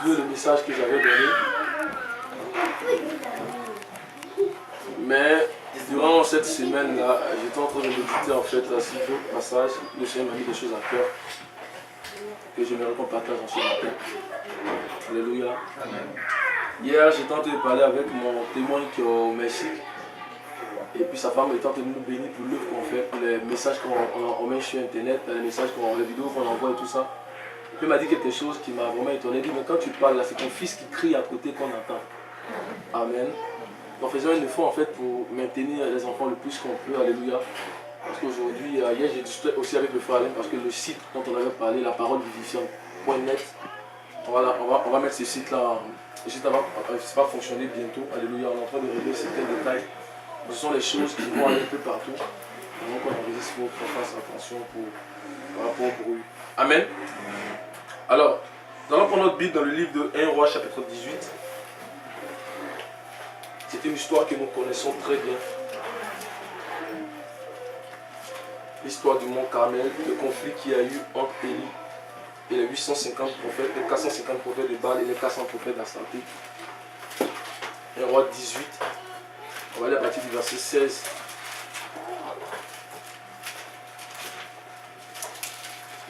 peu le message que j'avais donné. Mais durant cette semaine-là, j'étais en train de méditer en fait là, sur d'autres passages. Le Seigneur m'a mis des choses à cœur que j'aimerais qu'on partage en ce matin. Alléluia. Amen. Hier, j'étais en train de parler avec mon témoin qui est au Mexique. Et puis sa femme était en train de nous bénir pour l'œuvre qu'on fait, pour les messages qu'on met sur internet, les messages, les vidéos qu'on envoie et tout ça. Et puis il m'a dit quelque chose qui m'a vraiment étonné. Il dit, mais quand tu parles là, c'est ton fils qui crie à côté qu'on entend. Amen. Donc faisons un effort en fait pour maintenir les enfants le plus qu'on peut. Alléluia. Parce qu'aujourd'hui, hier j'ai discuté aussi avec le frère Alain parce que le site dont on avait parlé, la parole vivifiante.net, on va mettre ce site là, juste avant, ça va fonctionner bientôt. Alléluia, on est en train de régler certains détails. Ce sont les choses qui vont aller un peu partout. Donc on enregistre, il faut qu'on fasse attention par rapport au bruit. Amen. Alors, nous allons prendre notre Bible dans le livre de 1 Roi chapitre 18. C'est une histoire que nous connaissons très bien. L'histoire du mont Carmel, le conflit qu'il y a eu entre Élie et les 850 prophètes, les 450 prophètes de Baal et les 400 prophètes d'Astarté. 1 Roi 18. On va aller à partir du verset 16.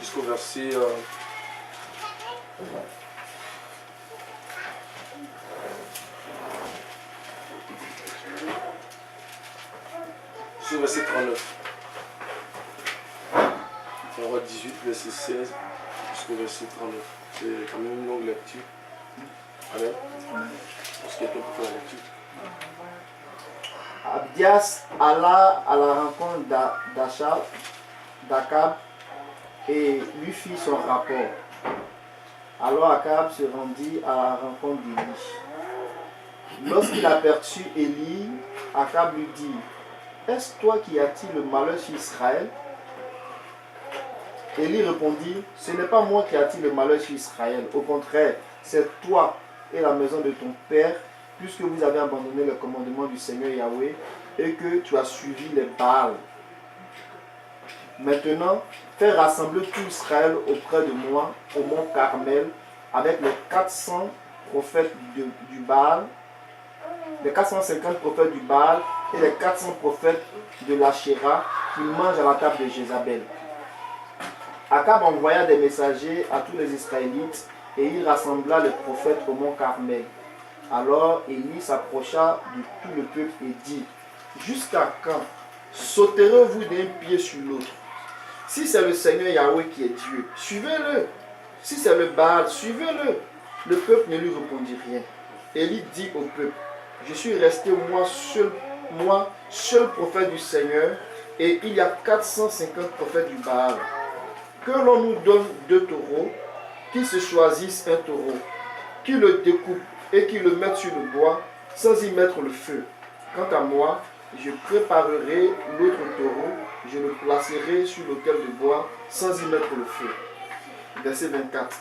Jusqu'au verset... jusqu'au verset 39. 1 Roi 18, verset 16 jusqu'au verset 39. C'est quand même une longue lecture. Amen. Parce qu'il y a quelqu'un pour faire la lecture. Abdias alla à la rencontre d'Akab et lui fit son rapport. Alors Akab se rendit à la rencontre d'Élie. Lorsqu'il aperçut Élie, Akab lui dit, « Est-ce toi qui attires le malheur sur Israël ?» Élie répondit, « Ce n'est pas moi qui attire le malheur sur Israël. Au contraire, c'est toi et la maison de ton père, puisque vous avez abandonné le commandement du Seigneur Yahweh et que tu as suivi les Baals. Maintenant, fais rassembler tout Israël auprès de moi au mont Carmel avec les 400 prophètes du Baal, les 450 prophètes du Baal et les 400 prophètes de l'Ashéra qui mangent à la table de Jézabel. » Akab envoya des messagers à tous les Israélites et il rassembla les prophètes au mont Carmel. Alors Élie s'approcha de tout le peuple et dit, « Jusqu'à quand sauterez-vous d'un pied sur l'autre? Si c'est le Seigneur Yahweh qui est Dieu, suivez-le. Si c'est le Baal, suivez-le. » Le peuple ne lui répondit rien. Élie dit au peuple, « Je suis resté moi seul prophète du Seigneur, et il y a 450 prophètes du Baal. Que l'on nous donne 2 taureaux, qu'ils se choisissent un taureau, qu'ils le découpent et qu'ils le mettent sur le bois sans y mettre le feu. Quant à moi, je préparerai l'autre taureau, je le placerai sur l'autel de bois sans y mettre le feu. » Verset 24.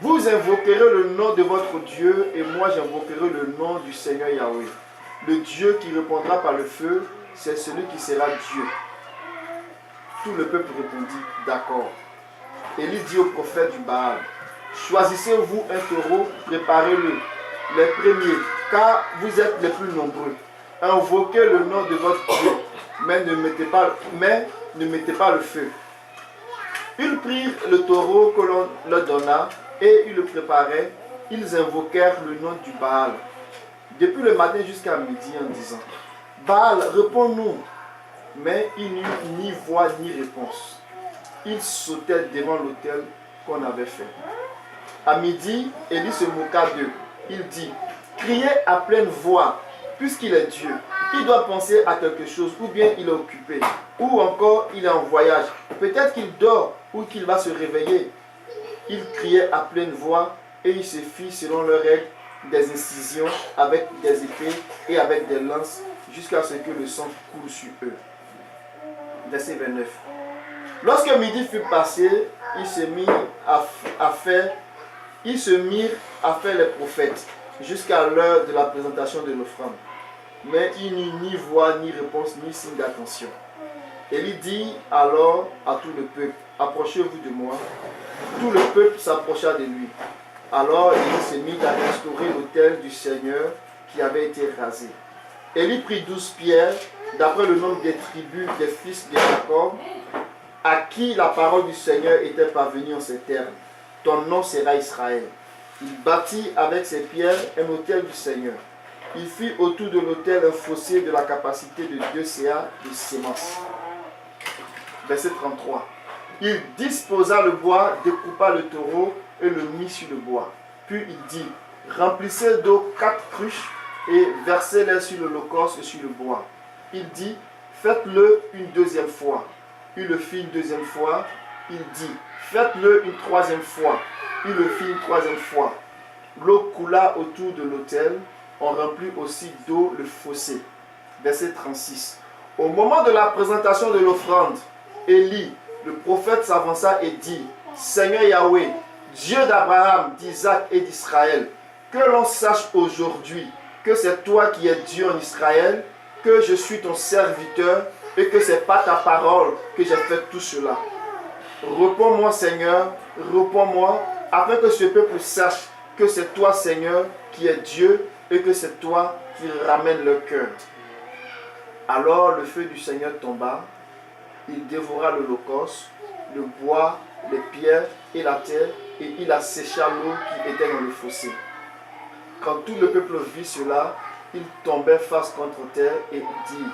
Vous invoquerez le nom de votre Dieu et moi j'invoquerai le nom du Seigneur Yahweh. Le Dieu qui répondra par le feu, c'est celui qui sera Dieu. Tout le peuple répondit, d'accord. Élie dit au prophète du Baal, choisissez-vous un taureau, préparez-le, les premiers, car vous êtes les plus nombreux. Invoquez le nom de votre Dieu, mais ne mettez pas le feu. Ils prirent le taureau que l'on leur donna et ils le préparaient. Ils invoquèrent le nom du Baal depuis le matin jusqu'à midi en disant, Baal, réponds-nous. Mais il n'y eut ni voix ni réponse. Ils sautaient devant l'autel qu'on avait fait. À midi, Élie se moqua d'eux. Il dit, criez à pleine voix, puisqu'il est Dieu. Il doit penser à quelque chose, ou bien il est occupé, ou encore il est en voyage. Peut-être qu'il dort ou qu'il va se réveiller. Ils criaient à pleine voix et il se fit selon leur règle des incisions avec des épées et avec des lances jusqu'à ce que le sang coule sur eux. Verset 29. Lorsque midi fut passé, ils se mirent à faire les prophètes jusqu'à l'heure de la présentation de l'offrande. Mais il n'y eut ni voix, ni réponse, ni signe d'attention. Élie dit alors à tout le peuple, approchez-vous de moi. Tout le peuple s'approcha de lui. Alors Élie se mit à restaurer l'autel du Seigneur qui avait été rasé. Élie prit 12 pierres, d'après le nombre des tribus des fils de Jacob, à qui la parole du Seigneur était parvenue en ces termes. Ton nom sera Israël. Il bâtit avec ces pierres un autel du Seigneur. Il fit autour de l'autel un fossé de la capacité de 2 CA de sémence. Verset 33. Il disposa le bois, découpa le taureau et le mit sur le bois. Puis il dit, remplissez d'eau 4 cruches et versez-les sur l'holocauste et sur le bois. Il dit, faites-le une deuxième fois. Il le fit une deuxième fois. Il dit, faites-le une troisième fois. Il le fit une troisième fois. L'eau coula autour de l'autel. On remplit aussi d'eau le fossé. Verset 36. Au moment de la présentation de l'offrande, Élie, le prophète, s'avança et dit, Seigneur Yahweh, Dieu d'Abraham, d'Isaac et d'Israël, que l'on sache aujourd'hui que c'est toi qui es Dieu en Israël, que je suis ton serviteur et que c'est par ta parole que j'ai fait tout cela. Réponds-moi, Seigneur, réponds-moi, afin que ce peuple sache que c'est toi, Seigneur, qui es Dieu et que c'est toi qui ramène le cœur. Alors le feu du Seigneur tomba, il dévora l'holocauste, le bois, les pierres et la terre, et il assécha l'eau qui était dans le fossé. Quand tout le peuple vit cela, il tombait face contre terre et dit,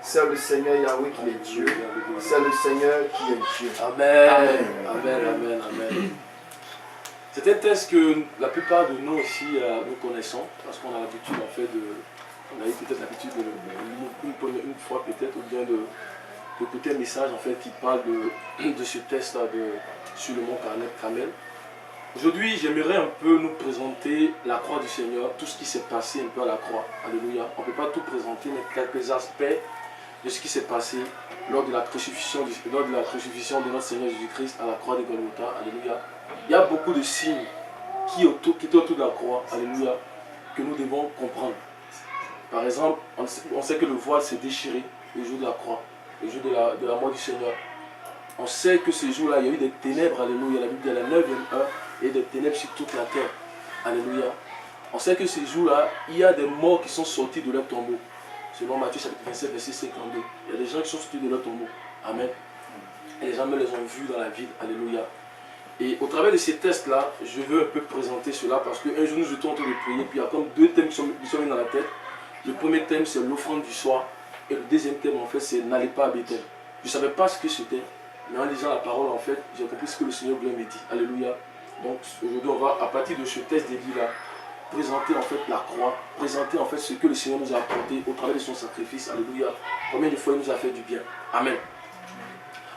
c'est le Seigneur Yahweh qui est Dieu, c'est le Seigneur qui est Dieu. Amen. Amen, amen, amen, amen. C'est un texte que la plupart de nous aussi nous connaissons, parce qu'on a l'habitude en fait on a eu peut-être l'habitude de lire une fois peut-être, ou bien d'écouter un message en fait qui parle de ce texte-là sur le mont Carmel. Aujourd'hui, j'aimerais un peu nous présenter la croix du Seigneur, tout ce qui s'est passé un peu à la croix. Alléluia. On ne peut pas tout présenter, mais quelques aspects de ce qui s'est passé lors de la crucifixion de notre Seigneur Jésus-Christ à la croix de Golgotha. Alléluia. Il y a beaucoup de signes qui étaient autour de la croix. Alléluia. Que nous devons comprendre. Par exemple, on sait que le voile s'est déchiré le jour de la croix, le jour de la mort du Seigneur. On sait que ce jour-là, il y a eu des ténèbres. Alléluia. La Bible dit à la 9e heure, et des ténèbres sur toute la terre. Alléluia. On sait que ces jours-là, il y a des morts qui sont sortis de leur tombeau. Selon Matthieu chapitre 27, verset 52. Il y a des gens qui sont sortis de leur tombeau. Amen. Et les gens me les ont vus dans la ville. Alléluia. Et au travers de ces tests-là, je veux un peu présenter cela parce qu'un jour nous étions en train de prier. Puis il y a comme 2 thèmes qui sont venus dans la tête. Le premier thème, c'est l'offrande du soir. Et le deuxième thème, en fait, c'est n'allez pas à Bethel. Je ne savais pas ce que c'était. Mais en lisant la parole, en fait, j'ai compris ce que le Seigneur voulait me dire. Alléluia. Donc aujourd'hui, on va, à partir de ce test d'Élie-là, présenter en fait la croix, présenter en fait ce que le Seigneur nous a apporté au travers de son sacrifice. Alléluia. Combien de fois il nous a fait du bien. Amen.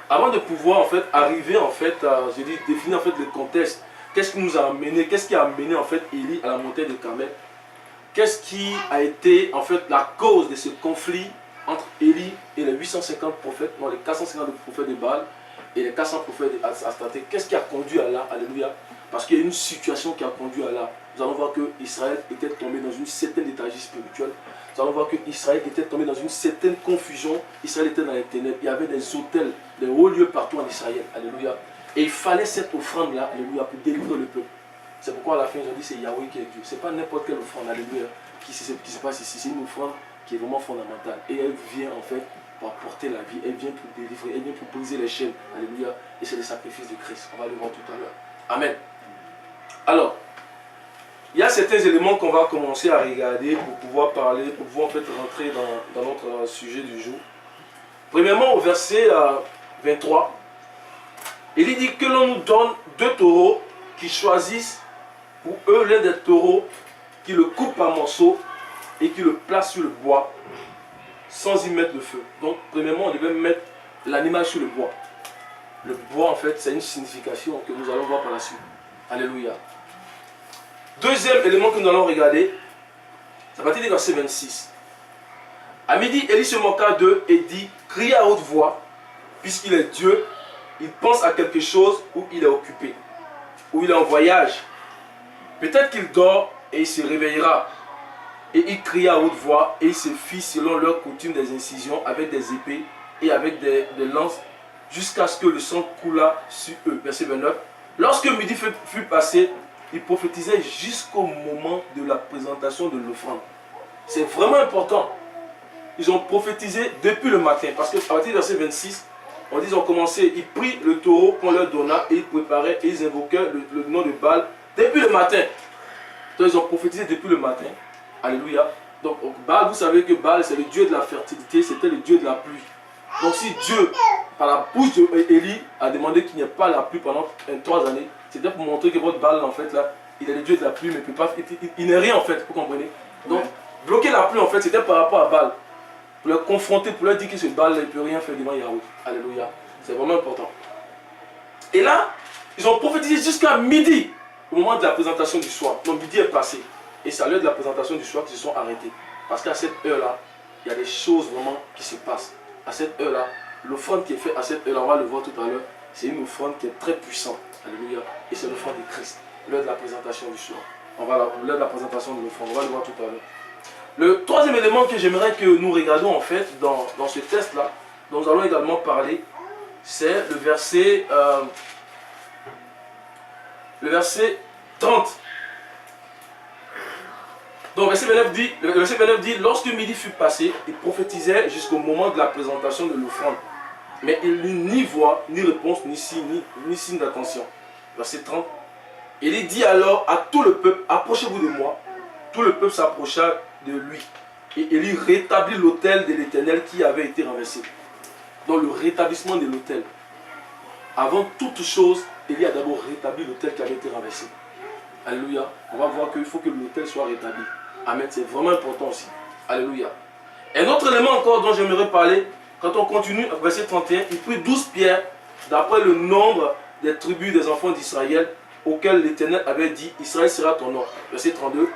Avant de pouvoir en fait arriver en fait à, je dis, définir en fait le contexte, qu'est-ce qui nous a amené, qu'est-ce qui a amené en fait Élie à la montée de Carmel, qu'est-ce qui a été en fait la cause de ce conflit entre Élie et les 850 prophètes, non les 450 prophètes de Baal et les 400 prophètes d'Astarté, qu'est-ce qui a conduit à là, alléluia, parce qu'il y a une situation qui a conduit à là. Nous allons voir que Israël était tombé dans une certaine léthargie spirituelle. Nous allons voir que Israël était tombé dans une certaine confusion. Israël était dans les ténèbres. Il y avait des autels, des hauts lieux partout en Israël. Alléluia. Et il fallait cette offrande-là, alléluia, pour délivrer le peuple. C'est pourquoi à la fin, ils ont dit c'est Yahweh qui est Dieu. Ce n'est pas n'importe quelle offrande, alléluia, qui se passe ici. C'est une offrande qui est vraiment fondamentale. Et elle vient en fait pour apporter la vie. Elle vient pour délivrer. Elle vient pour briser les chaînes. Alléluia. Et c'est le sacrifice de Christ. On va le voir tout à l'heure. Amen. Alors, il y a certains éléments qu'on va commencer à regarder pour pouvoir parler, pour pouvoir en fait rentrer dans notre sujet du jour. Premièrement, au verset 23, il dit que l'on nous donne 2 taureaux qui choisissent pour eux l'un des taureaux, qui le coupent en morceaux et qui le placent sur le bois sans y mettre le feu. Donc, premièrement, on devait mettre l'animal sur le bois. Le bois, en fait, c'est une signification que nous allons voir par la suite. Alléluia. Deuxième élément que nous allons regarder, c'est à partir du verset 26. À midi, Élie se moqua d'eux et dit, crie à haute voix, puisqu'il est Dieu, il pense à quelque chose ou il est occupé, ou il est en voyage. Peut-être qu'il dort et il se réveillera. Et il cria à haute voix et il se fit selon leur coutume des incisions avec des épées et avec des lances, jusqu'à ce que le sang coulât sur eux. Verset 29. Lorsque midi fut passé, ils prophétisaient jusqu'au moment de la présentation de l'offrande. C'est vraiment important. Ils ont prophétisé depuis le matin. Parce qu'à partir du verset 26, on dit qu'ils ont commencé, ils prient le taureau qu'on leur donna et ils préparaient et ils invoquaient le nom de Baal depuis le matin. Donc ils ont prophétisé depuis le matin. Alléluia. Donc Baal, vous savez que Baal c'est le dieu de la fertilité, c'était le dieu de la pluie. Donc si Dieu, par la bouche d'Élie, a demandé qu'il n'y ait pas la pluie pendant 3 années, c'était pour montrer que votre Baal en fait là, il est le dieu de la pluie mais peut pas, il n'est rien en fait, vous comprenez. Donc bloquer la pluie en fait c'était par rapport à Baal. Pour leur confronter, pour leur dire que ce Baal ne peut rien faire devant Yahweh. Alléluia. C'est vraiment important. Et là, ils ont prophétisé jusqu'à midi, au moment de la présentation du soir. Donc midi est passé. Et c'est à l'heure de la présentation du soir qu'ils se sont arrêtés. Parce qu'à cette heure-là, il y a des choses vraiment qui se passent. À cette heure-là, l'offrande qui est faite à cette heure-là, on va le voir tout à l'heure, c'est une offrande qui est très puissante. Alléluia. Et c'est l'offrande de Christ. L'heure de la présentation du soir. L'heure de la présentation de l'offrande. On va le voir tout à l'heure. Le troisième élément que j'aimerais que nous regardions en fait dans ce test-là, dont nous allons également parler, c'est le verset 30. Donc le verset 29 dit, lorsque midi fut passé, il prophétisait jusqu'au moment de la présentation de l'offrande. Mais il n'eut ni voix, ni réponse, ni signe d'attention. Verset 30. Il dit alors à tout le peuple, approchez-vous de moi. Tout le peuple s'approcha de lui. Et il rétablit l'autel de l'Éternel qui avait été renversé. Donc le rétablissement de l'autel. Avant toute chose, il a d'abord rétabli l'autel qui avait été renversé. Alléluia. On va voir qu'il faut que l'autel soit rétabli. Amen. C'est vraiment important aussi. Alléluia. Un autre élément encore dont j'aimerais parler, quand on continue, verset 31, il prit 12 pierres d'après le nombre des tribus des enfants d'Israël auxquels l'Éternel avait dit, Israël sera ton nom. Verset 32.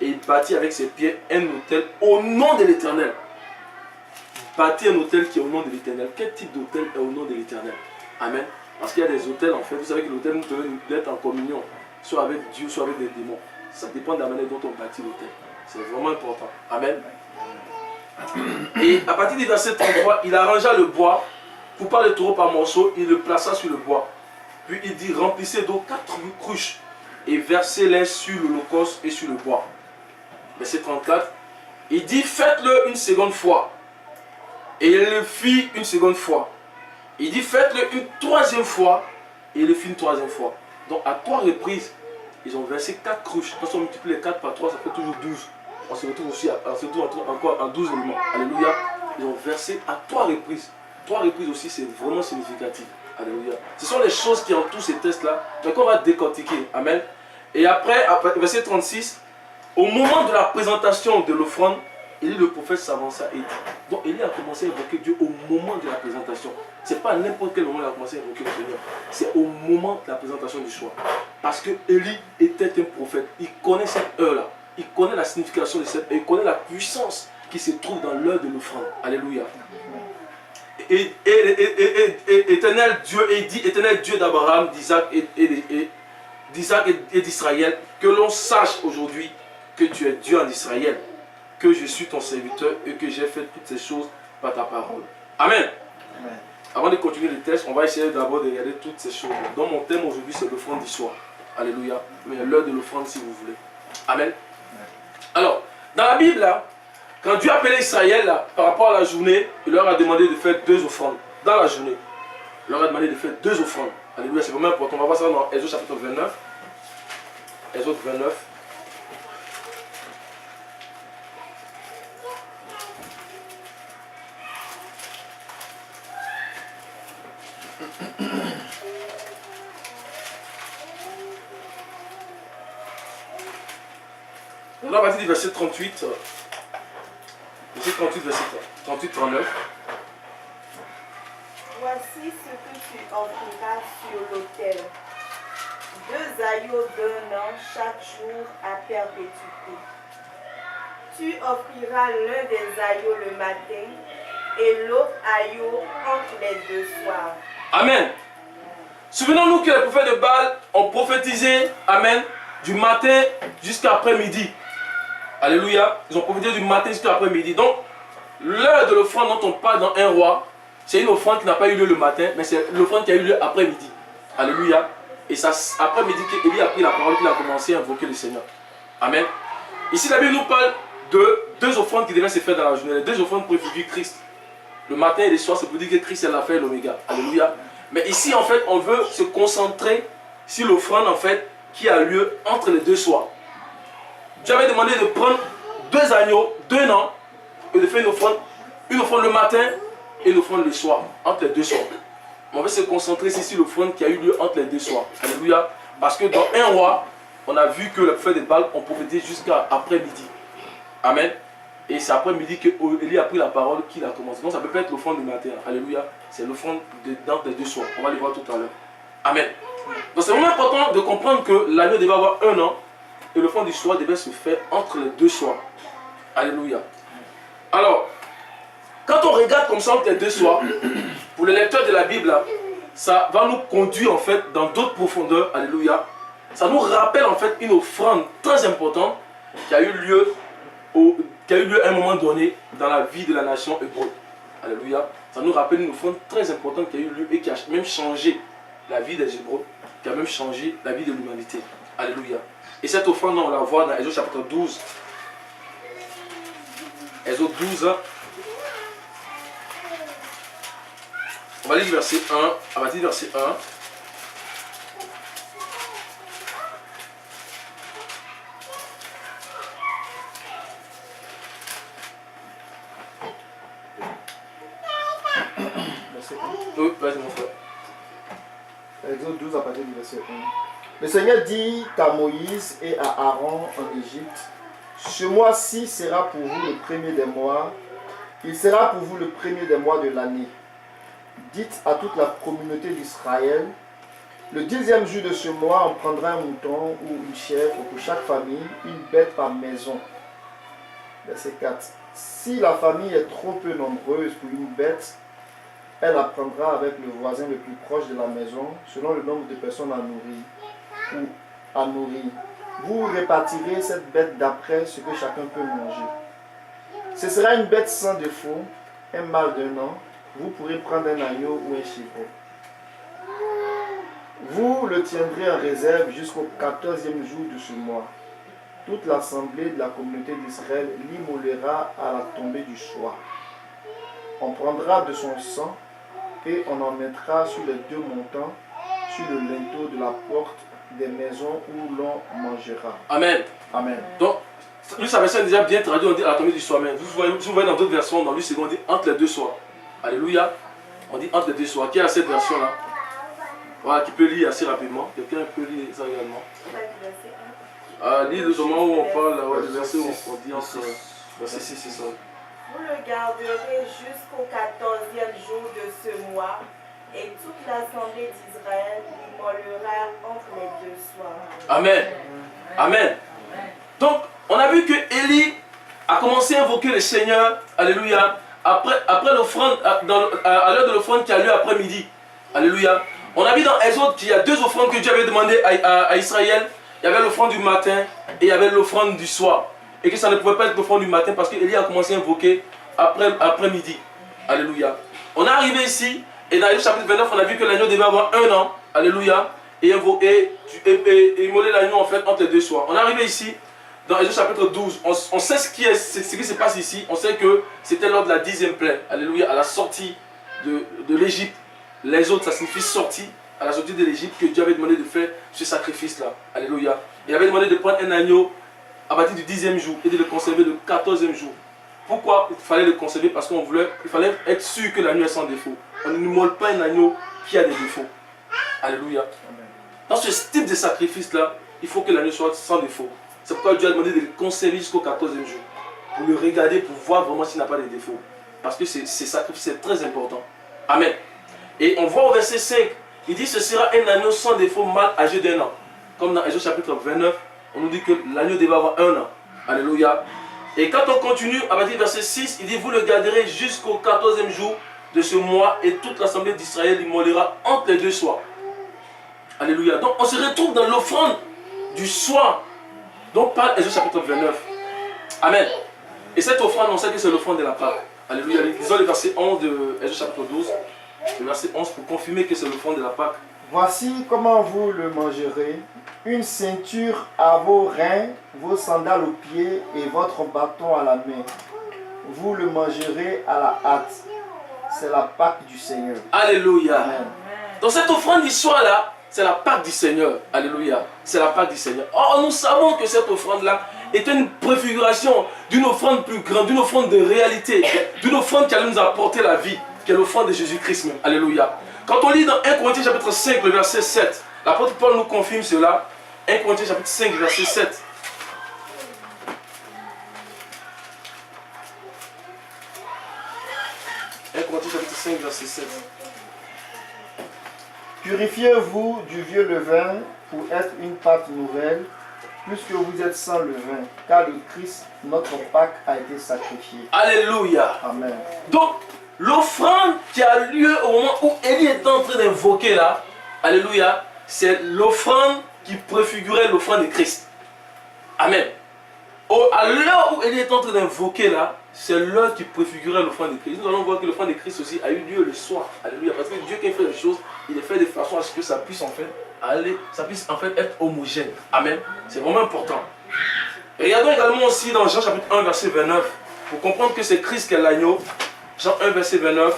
Et il bâtit avec ses pieds un autel au nom de l'Éternel. Bâtit un autel qui est au nom de l'Éternel. Quel type d'autel est au nom de l'Éternel? Amen. Parce qu'il y a des autels, en fait, vous savez que l'autel nous permet d'être en communion, soit avec Dieu, soit avec des démons. Ça dépend de la manière dont on bâtit l'autel. C'est vraiment important. Amen. Et à partir du verset 33, il arrangea le bois, coupa le taureau par morceaux, il le plaça sur le bois. Puis il dit, remplissez d'eau 4 cruches et versez-les sur l'holocauste et sur le bois. Verset 34, il dit, faites-le une seconde fois. Et il le fit une seconde fois. Il dit, faites-le une troisième fois. Et il le fit une troisième fois. Donc à 3 reprises, ils ont versé 4 cruches. Quand on multiplie les 4 par 3, ça fait toujours 12. On se retrouve aussi encore en 12 éléments. Alléluia. Ils ont versé à 3 reprises. 3 reprises aussi, c'est vraiment significatif. Alléluia. Ce sont les choses qui entourent ces tests-là, mais qu'on va décortiquer. Amen. Et après, verset 36, au moment de la présentation de l'offrande, Élie le prophète s'avança et dit. Donc Élie a commencé à évoquer Dieu au moment de la présentation. Ce n'est pas à n'importe quel moment il a commencé à évoquer le Seigneur. C'est au moment de la présentation du soir. Parce que Élie était un prophète. Il connaît cette heure-là. Il connaît la signification de cette heure. Il connaît la puissance qui se trouve dans l'heure de l'offrande. Alléluia. Éternel Dieu d'Abraham, d'Isaac et d'Israël, que l'on sache aujourd'hui que tu es Dieu en Israël, que je suis ton serviteur et que j'ai fait toutes ces choses par ta parole. Amen. Amen. Avant de continuer le test, on va essayer d'abord de regarder toutes ces choses. Donc mon thème aujourd'hui c'est l'offrande du soir. Alléluia. Mais l'heure de l'offrande si vous voulez. Amen. Amen. Alors, dans la Bible là, quand Dieu appelait Israël là, par rapport à la journée, il leur a demandé de faire 2 offrandes. Dans la journée, il leur a demandé de faire 2 offrandes. Alléluia, c'est vraiment important. On va voir ça dans Exode chapitre 29. Exode 29. On va partir du verset 38. Verset 38, verset 39. Voici ce que tu offriras sur l'autel. 2 agneaux d'1 an chaque jour à perpétuité. Tu offriras l'un des agneaux le matin et l'autre agneau entre les 2 soirs. Amen. Souvenons-nous que les prophètes de Baal ont prophétisé, amen, du matin jusqu'à après-midi. Alléluia. Ils ont prophétisé du matin jusqu'à après-midi. Donc, l'heure de l'offrande dont on parle dans 1 roi, c'est une offrande qui n'a pas eu lieu le matin, mais c'est l'offrande qui a eu lieu après-midi. Alléluia. Et ça, après midi, Élie a pris la parole, qu'il a commencé à invoquer le Seigneur. Amen. Ici, la Bible nous parle de 2 offrandes qui devaient se faire dans la journée. Les 2 offrandes pour figurer Christ. Le matin et le soir, c'est pour dire que Christ est l'alpha et l'oméga. Alléluia. Mais ici, en fait, on veut se concentrer sur l'offrande, en fait, qui a lieu entre les 2 soirs. Dieu avait demandé de prendre 2 agneaux, 2 ans, et de faire une offrande le matin et une offrande le soir, entre les 2 soirs. On va se concentrer ici sur l'offrande qui a eu lieu entre les 2 soirs. Alléluia. Parce que dans 1 roi, on a vu que le prophète de Baal ont prophétisé jusqu'à après midi. Amen. Et c'est après midi que Élie a pris la parole qu'il a commencé. Donc ça ne peut pas être l'offrande du matin. Alléluia. C'est l'offrande d'entre les 2 soirs. On va le voir tout à l'heure. Amen. Donc c'est vraiment important de comprendre que l'agneau devait avoir 1 an et l'offrande du soir devait se faire entre les 2 soirs. Alléluia. Alors, quand on regarde comme ça entre les 2 soirs, pour les lecteurs de la Bible, là, ça va nous conduire en fait dans d'autres profondeurs. Alléluia. Ça nous rappelle en fait une offrande très importante qui a eu lieu à un moment donné dans la vie de la nation hébreu. Alléluia. Ça nous rappelle une offrande très importante qui a eu lieu et qui a même changé la vie des Hébreux, qui a même changé la vie de l'humanité. Alléluia. Et cette offrande, on la voit dans Exode chapitre 12. Exode 12. On va lire du verset 1. À partir du verset 1. Oui, vas-y mon frère. Exode 12 à partir du verset 1. Le Seigneur dit à Moïse et à Aaron en Égypte, ce mois-ci sera pour vous le premier des mois, il sera pour vous le premier des mois de l'année. Dites à toute la communauté d'Israël, le 10e jour de ce mois, on prendra un mouton ou une chèvre pour chaque famille, une bête par maison. Verset 4. Si la famille est trop peu nombreuse pour une bête, elle la prendra avec le voisin le plus proche de la maison, selon le nombre de personnes à nourrir. Ou à nourrir. Vous répartirez cette bête d'après ce que chacun peut manger. Ce sera une bête sans défaut, un mâle d'1 an. Vous pourrez prendre un agneau ou un chivreau. Vous le tiendrez en réserve jusqu'au 14e jour de ce mois. Toute l'assemblée de la communauté d'Israël l'immolera à la tombée du soir. On prendra de son sang et on en mettra sur les 2 montants, sur le linteau de la porte des maisons où l'on mangera. Amen. Amen. Donc, lui, sa version est déjà bien traduite, on dit à la tombée du soir. Mais vous voyez dans d'autres versions, dans lui, c'est on dit entre les 2 soirs. Alléluia. On dit entre les 2 soirs. Qui a cette version-là? Voilà, qui peut lire assez rapidement. Quelqu'un peut lire ça également. Lire le moment où on parle, le verset où on dit entre. Verset 6, c'est ça. Vous le garderez jusqu'au 14e jour de ce mois, et toute l'assemblée d'Israël l'immolera entre les 2 soirs. Amen. Amen. Donc, on a vu que Élie a commencé à invoquer le Seigneur. Alléluia. Après l'offrande, à l'heure de l'offrande qui a lieu après midi. Alléluia. On a vu dans Exode qu'il y a 2 offrandes que Dieu avait demandé à Israël. Il y avait l'offrande du matin et il y avait l'offrande du soir. Et que ça ne pouvait pas être l'offrande du matin parce qu'Élie a commencé à invoquer après midi. Alléluia. On est arrivé ici et dans Exode chapitre 29, on a vu que l'agneau devait avoir 1 an. Alléluia. Et immoler l'agneau en fait entre les 2 soirs. On est arrivé ici dans Exode chapitre 12. On sait ce qui se passe ici. On sait que c'était lors de la 10e plaie. Alléluia. À la sortie de l'Égypte. L'exode, ça signifie sortie. À la sortie de l'Égypte, que Dieu avait demandé de faire ce sacrifice-là. Alléluia. Il avait demandé de prendre un agneau à partir du 10e jour et de le conserver le 14e jour. Pourquoi il fallait le conserver? Parce qu'il fallait être sûr que l'agneau est sans défaut. On ne molle pas un agneau qui a des défauts. Alléluia. Dans ce type de sacrifice-là, il faut que l'agneau soit sans défaut. C'est pourquoi Dieu a demandé de le conserver jusqu'au 14e jour. Pour le regarder, pour voir vraiment s'il n'a pas de défauts. Parce que ce sacrifice est très important. Amen. Et on voit au verset 5, il dit ce sera un agneau sans défaut, mâle âgé d'1 an. Comme dans Exode chapitre 29, on nous dit que l'agneau devait avoir 1 an. Alléluia. Et quand on continue, à partir du verset 6, il dit vous le garderez jusqu'au 14e jour de ce mois et toute l'assemblée d'Israël immolera entre les 2 soirs. Alléluia. Donc on se retrouve dans l'offrande du soir dont parle Exode chapitre 29. Amen. Et cette offrande, on sait que c'est l'offrande de la Pâque. Alléluia. Lisons le verset 11 de Exode chapitre 12. Le verset 11 pour confirmer que c'est l'offrande de la Pâque. Voici comment vous le mangerez. Une ceinture à vos reins, vos sandales aux pieds et votre bâton à la main. Vous le mangerez à la hâte. C'est la Pâque du Seigneur. Alléluia. Amen. Dans cette offrande d'histoire là, c'est la Pâque du Seigneur. Alléluia. C'est la Pâque du Seigneur. Or, nous savons que cette offrande là est une préfiguration d'une offrande plus grande, d'une offrande de réalité, d'une offrande qui allait nous apporter la vie, qui est l'offrande de Jésus-Christ même. Alléluia. Quand on lit dans 1 Corinthiens chapitre 5, le verset 7, l'apôtre Paul nous confirme cela. 1 Corinthiens chapitre 5, verset 7. Chapitre 5, verset 7. Purifiez-vous du vieux levain pour être une pâte nouvelle, puisque vous êtes sans levain, car le Christ, notre Pâque, a été sacrifié. Alléluia. Amen. Donc, l'offrande qui a lieu au moment où Élie est en train d'invoquer là, alléluia, c'est l'offrande qui préfigurait l'offrande de Christ. Amen. À l'heure où Élie est en train d'invoquer là, c'est l'heure qui préfigurait l'offrande de Christ. Nous allons voir que l'offrande de Christ aussi a eu lieu le soir. Alléluia. Parce que Dieu, quand il fait des choses, il les fait de façon à ce que ça puisse en fait être homogène. Amen. C'est vraiment important. Et regardons également aussi dans Jean chapitre 1, verset 29, pour comprendre que c'est Christ qui est l'agneau. Jean 1, verset 29.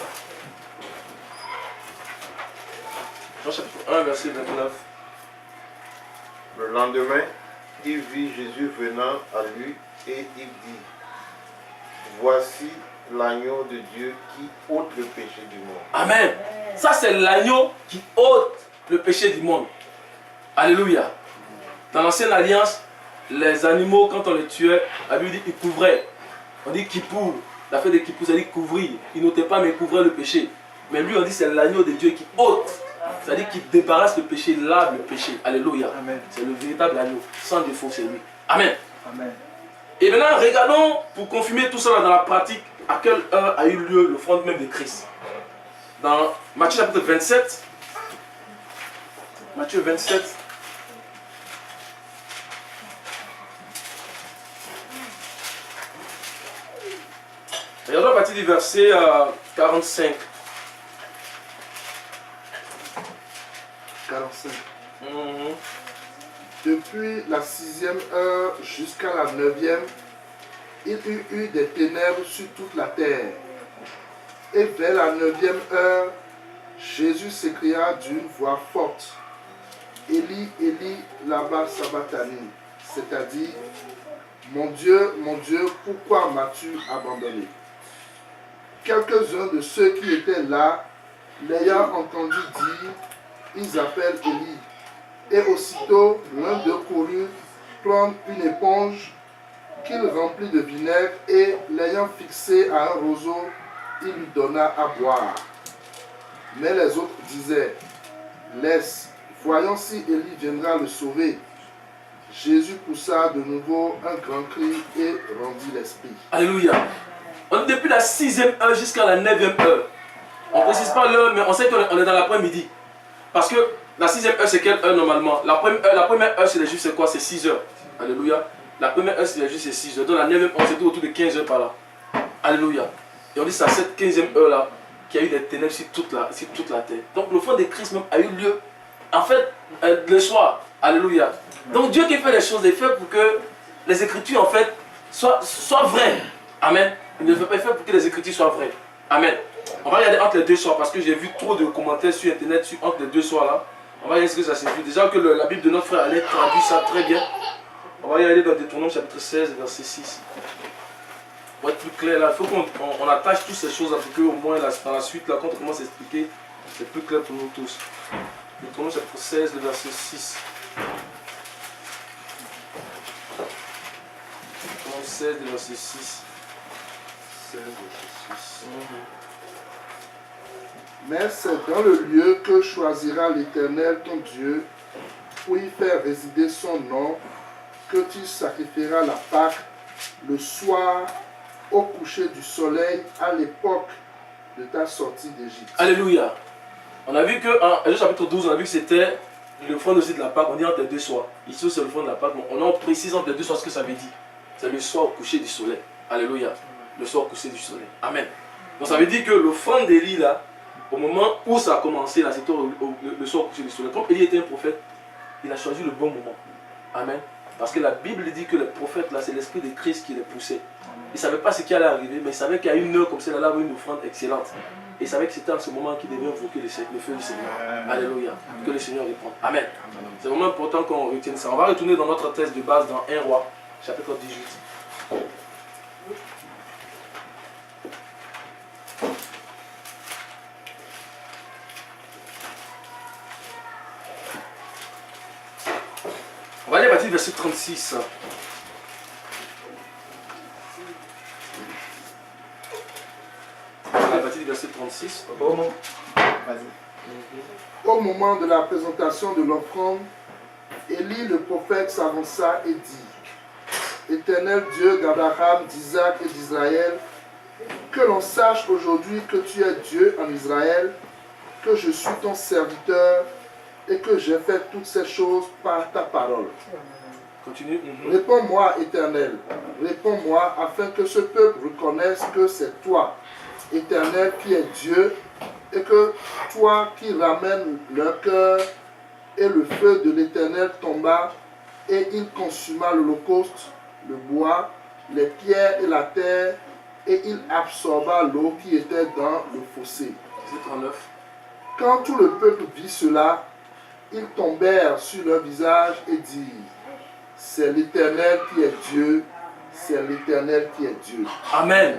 Jean chapitre 1, verset 29. Le lendemain, il vit Jésus venant à lui et il dit: voici l'agneau de Dieu qui ôte le péché du monde. Amen. Ça, c'est l'agneau qui ôte le péché du monde. Alléluia. Dans l'ancienne alliance, les animaux, quand on les tuait, la Bible dit qu'ils couvraient. On dit Kippour. La fête de Kippour, ça dit couvrir. Ils n'ôtaient pas, mais ils couvraient le péché. Mais lui, on dit c'est l'agneau de Dieu qui ôte. C'est-à-dire qu'il débarrasse le péché, lave le péché. Alléluia. C'est le véritable agneau. Sans défaut, c'est lui. Amen. Amen. Et maintenant, regardons, pour confirmer tout cela dans la pratique, à quelle heure a eu lieu l'offrande même de Christ. Dans Matthieu chapitre 27, Matthieu 27, regardons à partir du verset 45. 45. Depuis la 6e heure jusqu'à la 9e, il y eut des ténèbres sur toute la terre. Et vers la 9e heure, Jésus s'écria d'une voix forte: Élie, Élie, lama sabachthani, c'est-à-dire: mon Dieu, pourquoi m'as-tu abandonné? Quelques-uns de ceux qui étaient là, l'ayant entendu dire, ils appellent Élie. Et aussitôt, l'un d'eux courut prendre une éponge qu'il remplit de vinaigre et, l'ayant fixé à un roseau, il lui donna à boire. Mais les autres disaient: laisse, voyons si Élie viendra le sauver. Jésus poussa de nouveau un grand cri et rendit l'esprit. Alléluia. On est depuis la 6e heure jusqu'à la 9e heure. On ne précise pas l'heure, mais on sait qu'on est dans l'après-midi. Parce que la 6e heure, c'est quelle heure normalement? La première heure, c'est les Juifs, c'est quoi? C'est 6 heures. Alléluia. La première heure, c'est les Juifs, c'est 6 heures. Donc la 9e heure, c'est autour de 15 heures par là. Alléluia. Et on dit c'est à cette 15e heure là qu'il y a eu des ténèbres sur toute la terre. Donc l'offrande de Christ même a eu lieu, en fait, le soir. Alléluia. Donc Dieu qui fait les choses, il fait pour que les Écritures en fait soient vraies. Amen. Il ne fait pas faire pour que les Écritures soient vraies. Amen. On va regarder entre les deux soirs parce que j'ai vu trop de commentaires sur internet entre les deux soirs là. On va regarder ce que ça signifie. Déjà que la Bible de notre frère Alain traduit ça très bien. On va regarder dans Deutéronome chapitre 16, verset 6. Pour être plus clair là, il faut qu'on attache toutes ces choses là pour que au moins là, dans la suite là, quand on commence à expliquer, c'est plus clair pour nous tous. Deutéronome chapitre 16, le verset 6. Deutéronome 16, le verset 6. 16, verset 6. Mais c'est dans le lieu que choisira l'Éternel ton Dieu pour y faire résider son nom que tu sacrifieras la Pâque le soir au coucher du soleil à l'époque de ta sortie d'Égypte. Alléluia. On a vu que en Exode chapitre 12, on a vu que c'était l'offrande aussi de la Pâque. On dit entre les deux soirs. Ici c'est l'offrande de la Pâque. On en précise entre les deux soirs ce que ça veut dire. C'est le soir au coucher du soleil. Alléluia. Le soir au coucher du soleil. Amen. Donc ça veut dire que l'offrande d'Élie là, au moment où ça a commencé, là, c'était le soir couché du soleil. Comme Élie était un prophète, il a choisi le bon moment. Amen. Parce que la Bible dit que les prophètes, là, c'est l'esprit de Christ qui les poussait. Il ne savait pas ce qui allait arriver, mais il savait qu'à une heure comme celle-là, il avait une offrande excellente. Et il savait que c'était en ce moment qu'il devait invoquer le feu du Seigneur. Alléluia. Que le Seigneur réponde. Amen. C'est vraiment important qu'on retienne ça. On va retourner dans notre texte de base dans 1 Roi, chapitre 18. On va aller à partir du verset 36. À partir du verset 36. Au moment de la présentation de l'offrande, Élie le prophète s'avança et dit: Éternel Dieu d'Abraham, d'Isaac et d'Israël, que l'on sache aujourd'hui que tu es Dieu en Israël, que je suis ton serviteur et que j'ai fait toutes ces choses par ta parole. Continue. Réponds-moi, Éternel, réponds-moi, afin que ce peuple reconnaisse que c'est toi, Éternel, qui es Dieu, et que toi qui ramènes leur cœur, et le feu de l'Éternel tomba, et il consuma l'holocauste, le bois, les pierres et la terre, et il absorba l'eau qui était dans le fossé. Verset 39. Quand tout le peuple vit cela, ils tombèrent sur leur visage et dirent: c'est l'Éternel qui est Dieu, c'est l'Éternel qui est Dieu. Amen.